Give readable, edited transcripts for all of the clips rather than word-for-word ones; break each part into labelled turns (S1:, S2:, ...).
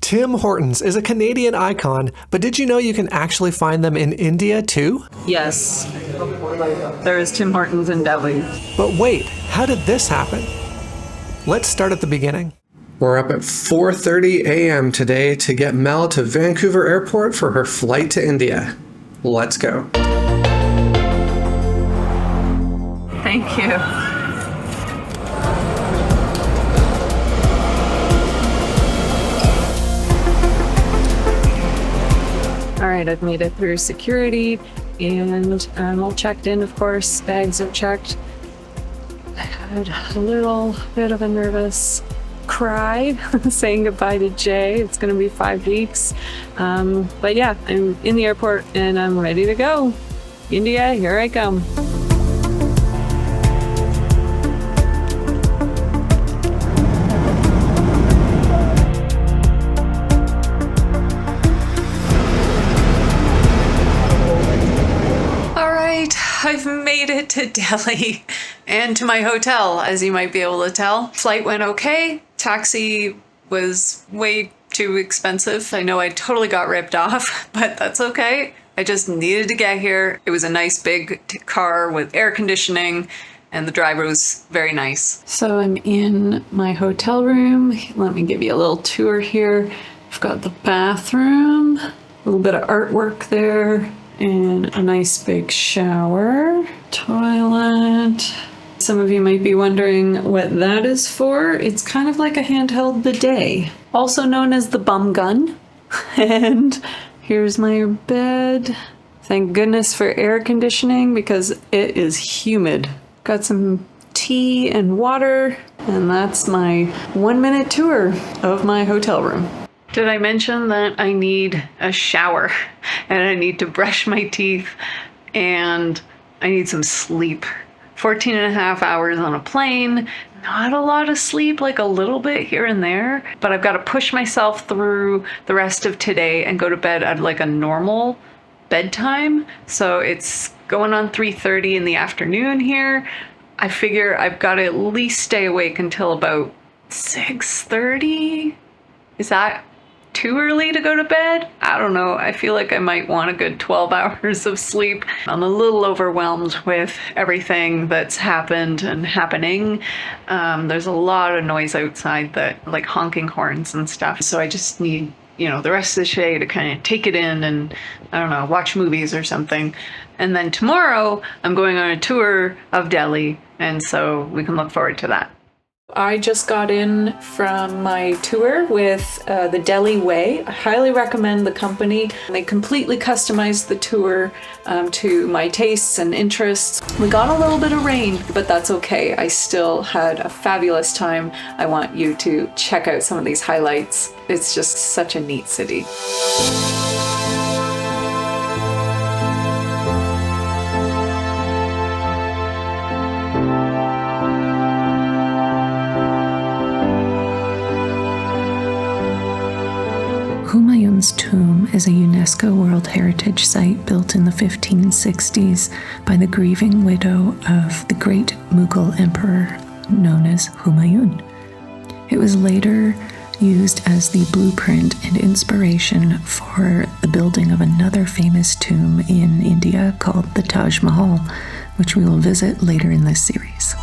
S1: Tim Hortons is a Canadian icon, but did you know you can actually find them in India too?
S2: Yes, there is Tim Hortons in Delhi.
S1: But wait, how did this happen? Let's start at the beginning. We're up at 4:30 a.m. today to get Mel to Vancouver Airport for her flight to India. Let's go.
S2: Thank you. All right, I've made it through security and I'm all checked in, of course. Bags are checked. I had a little bit of a nervous cry saying goodbye to Jay. It's going to be 5 weeks. But yeah, I'm in the airport and I'm ready to go. India, here I come. I've made it to Delhi and to my hotel, as you might be able to tell. Flight went okay. Taxi was way too expensive. I know I totally got ripped off, but that's okay. I just needed to get here. It was a nice big car with air conditioning and the driver was very nice. So I'm in my hotel room. Let me give you a little tour here. I've got the bathroom, a little bit of artwork there, and a nice big shower, toilet. Some of you might be wondering what that is for. It's kind of like a handheld bidet, also known as the bum gun. And here's my bed. Thank goodness for air conditioning because it is humid. Got some tea and water, and that's my 1-minute tour of my hotel room. Did I mention that I need a shower and I need to brush my teeth and I need some sleep? 14 and a half hours on a plane, not a lot of sleep, like a little bit here and there, but I've got to push myself through the rest of today and go to bed at like a normal bedtime. So it's going on 3:30 in the afternoon here. I figure I've got to at least stay awake until about 6:30. Is that too early to go to bed? I don't know. I feel like I might want a good 12 hours of sleep. I'm a little overwhelmed with everything that's happened and happening. There's a lot of noise outside, that like honking horns and stuff. So I just need, the rest of the day to kind of take it in and, I don't know, watch movies or something. And then tomorrow I'm going on a tour of Delhi, and so we can look forward to that. I just got in from my tour with the Delhi Way. I highly recommend the company. They completely customized the tour to my tastes and interests. We got a little bit of rain, but that's okay. I still had a fabulous time. I want you to check out some of these highlights. It's just such a neat city.
S3: Humayun's tomb is a UNESCO World Heritage Site built in the 1560s by the grieving widow of the great Mughal emperor known as Humayun. It was later used as the blueprint and inspiration for the building of another famous tomb in India called the Taj Mahal, which we will visit later in this series.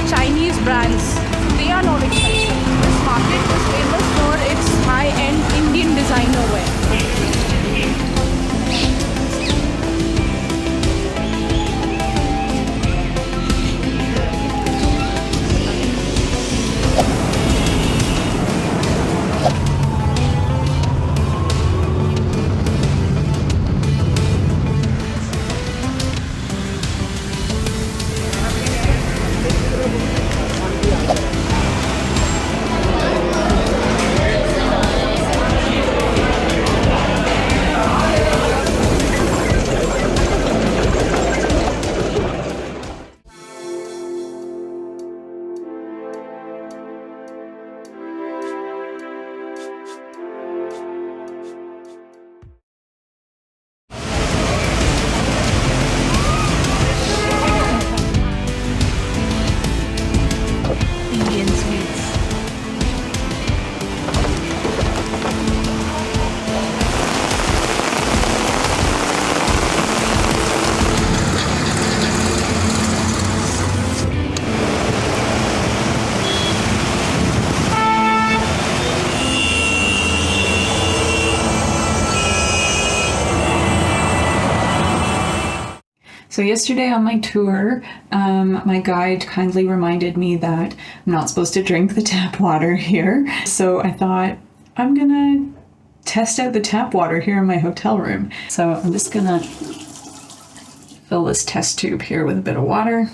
S4: Chinese brands, they are not expensive. This market is famous for its high-end Indian designer wear.
S3: So yesterday on my tour, my guide kindly reminded me that I'm not supposed to drink the tap water here. So I thought, I'm gonna test out the tap water here in my hotel room. So I'm just gonna fill this test tube here with a bit of water.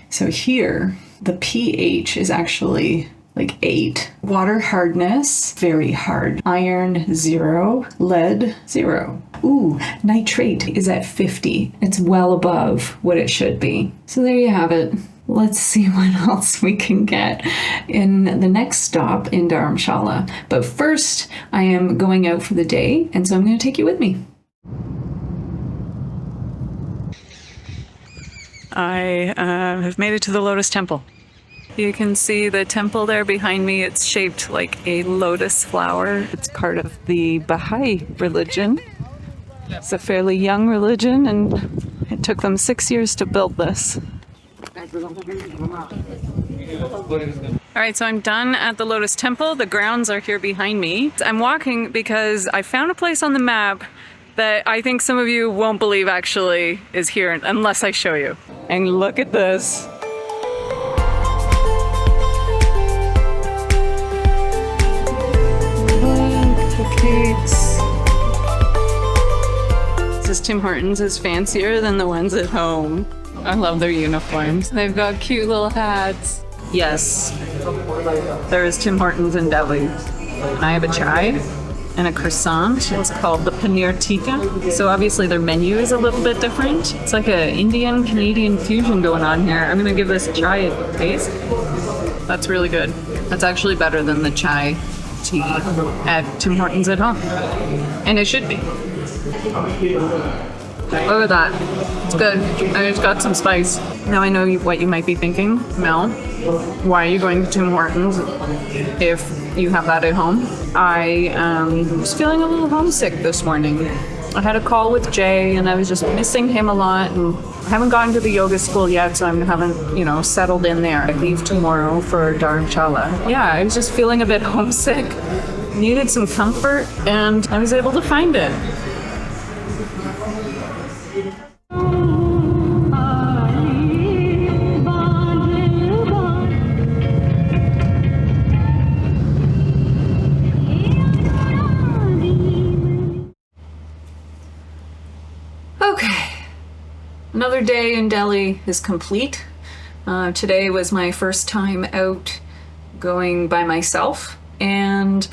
S3: So here, the pH is actually like 8. Water hardness, very hard. Iron, 0. Lead, 0. Ooh, nitrate is at 50. It's well above what it should be. So there you have it. Let's see what else we can get in the next stop in Dharamshala. But first, I am going out for the day, and so I'm going to take you with me.
S2: I have made it to the Lotus Temple. You can see the temple there behind me. It's shaped like a lotus flower. It's part of the Baha'i religion. It's a fairly young religion, and it took them 6 years to build this. All right, so I'm done at the Lotus Temple. The grounds are here behind me. I'm walking because I found a place on the map that I think some of you won't believe actually is here unless I show you. And look at this. Cakes. This is Tim Hortons is fancier than the ones at home. I love their uniforms. They've got cute little hats. Yes, there is Tim Hortons in Delhi. I have a chai and a croissant. It's called the Paneer Tikka. So obviously their menu is a little bit different. It's like a Indian-Canadian fusion going on here. I'm gonna give this chai a taste. That's really good. That's actually better than the chai tea at Tim Hortons at home. And it should be. Look at that. It's good. And it's got some spice. Now I know what you might be thinking. Mel, why are you going to Tim Hortons if you have that at home? I was feeling a little homesick this morning. I had a call with Jay and I was just missing him a lot, and I haven't gone to the yoga school yet, so I haven't, settled in there. I leave tomorrow for Dharamshala. Yeah, I was just feeling a bit homesick, needed some comfort, and I was able to find it. Okay, another day in Delhi is complete. Today was my first time out going by myself, and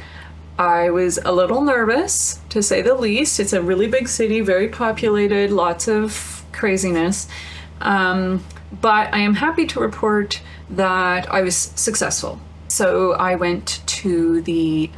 S2: I was a little nervous, to say the least. It's a really big city, very populated, lots of craziness. But I am happy to report that I was successful. So I went to the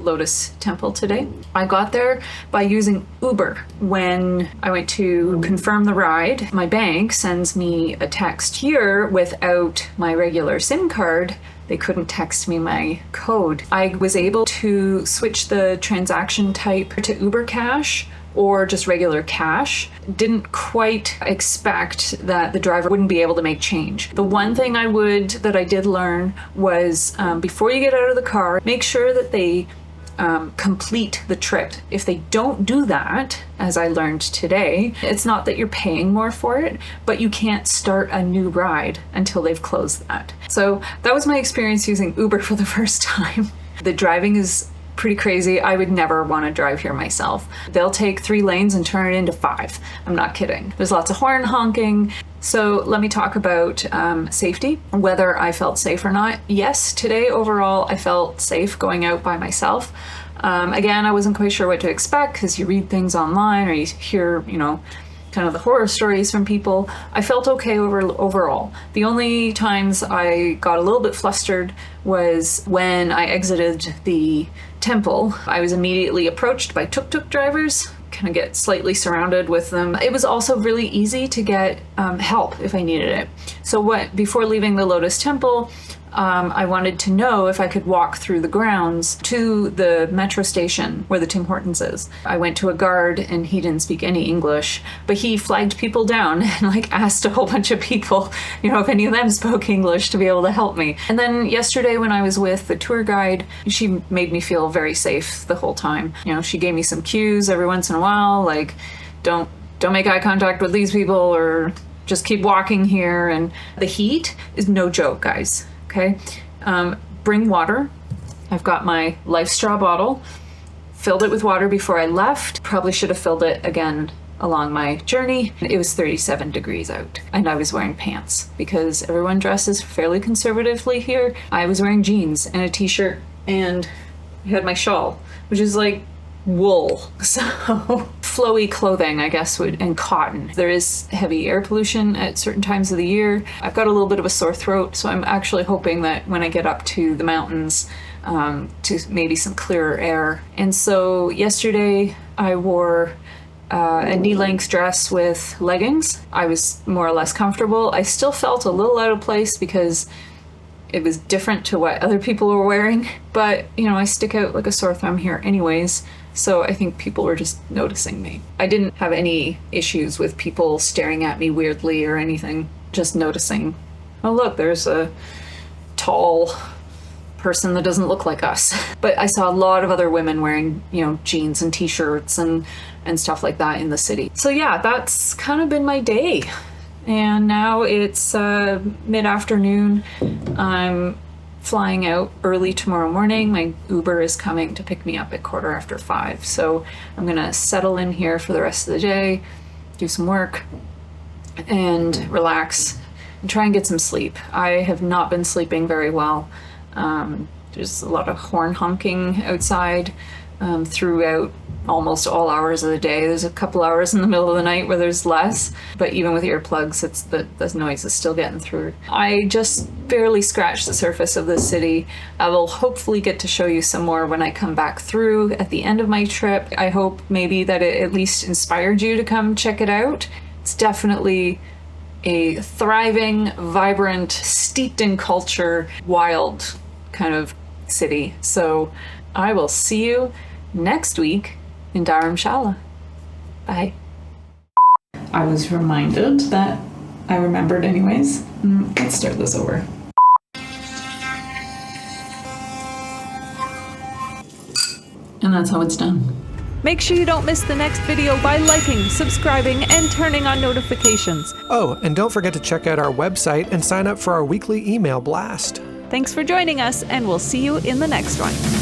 S2: Lotus Temple today. I got there by using Uber. When I went to confirm the ride, my bank sends me a text here without my regular SIM card. They couldn't text me my code. I was able to switch the transaction type to Uber Cash or just regular cash. Didn't quite expect that the driver wouldn't be able to make change. The one thing that I did learn was before you get out of the car, make sure that they complete the trip. If they don't do that, as I learned today, it's not that you're paying more for it, but you can't start a new ride until they've closed that. So that was my experience using Uber for the first time. The driving is pretty crazy. I would never want to drive here myself. They'll take 3 lanes and turn it into 5. I'm not kidding. There's lots of horn honking. So let me talk about safety, whether I felt safe or not. Yes, today overall I felt safe going out by myself. Again, I wasn't quite sure what to expect because you read things online or you hear, kind of the horror stories from people. I felt okay overall. The only times I got a little bit flustered was when I exited the temple. I was immediately approached by tuk-tuk drivers, kind of get slightly surrounded with them. It was also really easy to get help if I needed it. So before leaving the Lotus Temple, I wanted to know if I could walk through the grounds to the metro station where the Tim Hortons is. I went to a guard and he didn't speak any English, but he flagged people down and asked a whole bunch of people, if any of them spoke English to be able to help me. And then yesterday when I was with the tour guide, she made me feel very safe the whole time. She gave me some cues every once in a while, don't
S5: don't make eye contact with these people or just keep walking here. And the heat is no joke, guys. Okay. Bring water. I've got my Life Straw bottle. Filled it with water before I left. Probably should have filled it again along my journey. It was 37 degrees out and I was wearing pants because everyone dresses fairly conservatively here. I was wearing jeans and a t-shirt and I had my shawl, which is like wool. So flowy clothing, I guess, and cotton. There is heavy air pollution at certain times of the year. I've got a little bit of a sore throat, so I'm actually hoping that when I get up to the mountains, to maybe some clearer air. And so yesterday I wore a knee-length dress with leggings. I was more or less comfortable. I still felt a little out of place because it was different to what other people were wearing, but you know, I stick out like a sore thumb here anyways, so I think people were just noticing me. I didn't have any issues with people staring at me weirdly or anything, just noticing, oh look, there's a tall person that doesn't look like us. But I saw a lot of other women wearing, you know, jeans and t-shirts and stuff like that in the city. So yeah, that's kind of been my day. And now it's mid-afternoon. I'm flying out early tomorrow morning. My Uber is coming to pick me up at 5:15. So I'm gonna settle in here for the rest of the day, do some work, and relax, and try and get some sleep. I have not been sleeping very well. There's a lot of horn honking outside throughout almost all hours of the day. There's a couple hours in the middle of the night where there's less, but even with earplugs, it's the noise is still getting through. I just barely scratched the surface of the city. I will hopefully get to show you some more when I come back through at the end of my trip. I hope maybe that it at least inspired you to come check it out. It's definitely a thriving, vibrant, steeped in culture, wild kind of city. So I will see you next week in Dharamshala. Bye. I was reminded that I remembered anyways. Let's start this over. And that's how it's done.
S4: Make sure you don't miss the next video by liking, subscribing, and turning on notifications.
S1: Oh, and don't forget to check out our website and sign up for our weekly email blast.
S4: Thanks for joining us, and we'll see you in the next one.